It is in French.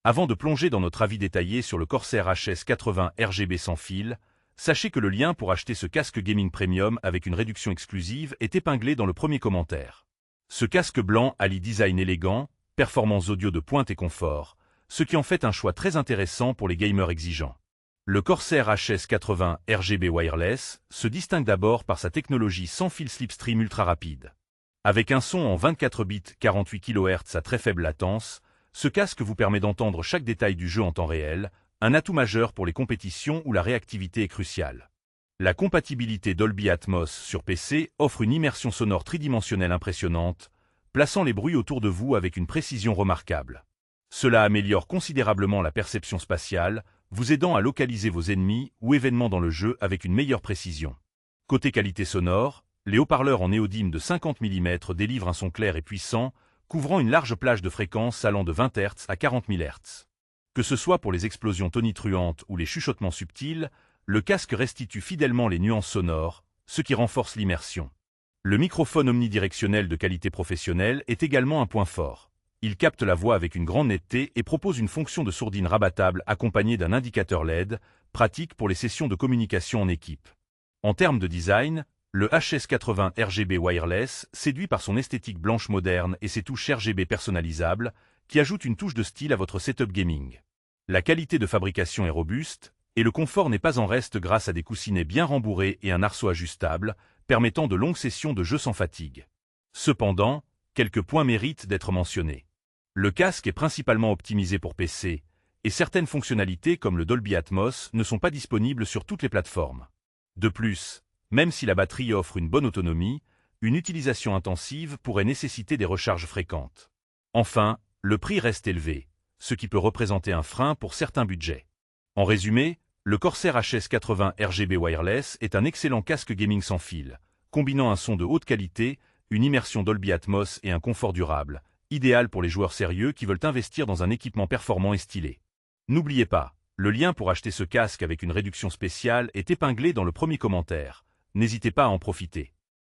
Avant de plonger dans notre avis détaillé sur le Corsair HS80 RGB sans fil, sachez que le lien pour acheter ce casque gaming premium avec une réduction exclusive est épinglé dans le premier commentaire. Ce casque blanc allie design élégant, performance audio de pointe et confort, ce qui en fait un choix très intéressant pour les gamers exigeants. Le Corsair HS80 RGB Wireless se distingue d'abord par sa technologie sans fil slipstream ultra rapide. Avec un son en 24 bits 48 kHz à très faible latence, ce casque vous permet d'entendre chaque détail du jeu en temps réel, un atout majeur pour les compétitions où la réactivité est cruciale. La compatibilité Dolby Atmos sur PC offre une immersion sonore tridimensionnelle impressionnante, plaçant les bruits autour de vous avec une précision remarquable. Cela améliore considérablement la perception spatiale, vous aidant à localiser vos ennemis ou événements dans le jeu avec une meilleure précision. Côté qualité sonore, les haut-parleurs en néodyme de 50 mm délivrent un son clair et puissant, couvrant une large plage de fréquences allant de 20 Hz à 40 000 Hz. Que ce soit pour les explosions tonitruantes ou les chuchotements subtils, le casque restitue fidèlement les nuances sonores, ce qui renforce l'immersion. Le microphone omnidirectionnel de qualité professionnelle est également un point fort. Il capte la voix avec une grande netteté et propose une fonction de sourdine rabattable accompagnée d'un indicateur LED, pratique pour les sessions de communication en équipe. En termes de design, le HS80 RGB Wireless séduit par son esthétique blanche moderne et ses touches RGB personnalisables, qui ajoutent une touche de style à votre setup gaming. La qualité de fabrication est robuste, et le confort n'est pas en reste grâce à des coussinets bien rembourrés et un arceau ajustable, permettant de longues sessions de jeu sans fatigue. Cependant, quelques points méritent d'être mentionnés. Le casque est principalement optimisé pour PC, et certaines fonctionnalités comme le Dolby Atmos ne sont pas disponibles sur toutes les plateformes. De plus, même si la batterie offre une bonne autonomie, une utilisation intensive pourrait nécessiter des recharges fréquentes. Enfin, le prix reste élevé, ce qui peut représenter un frein pour certains budgets. En résumé, le Corsair HS80 RGB Wireless est un excellent casque gaming sans fil, combinant un son de haute qualité, une immersion Dolby Atmos et un confort durable, idéal pour les joueurs sérieux qui veulent investir dans un équipement performant et stylé. N'oubliez pas, le lien pour acheter ce casque avec une réduction spéciale est épinglé dans le premier commentaire. N'hésitez pas à en profiter.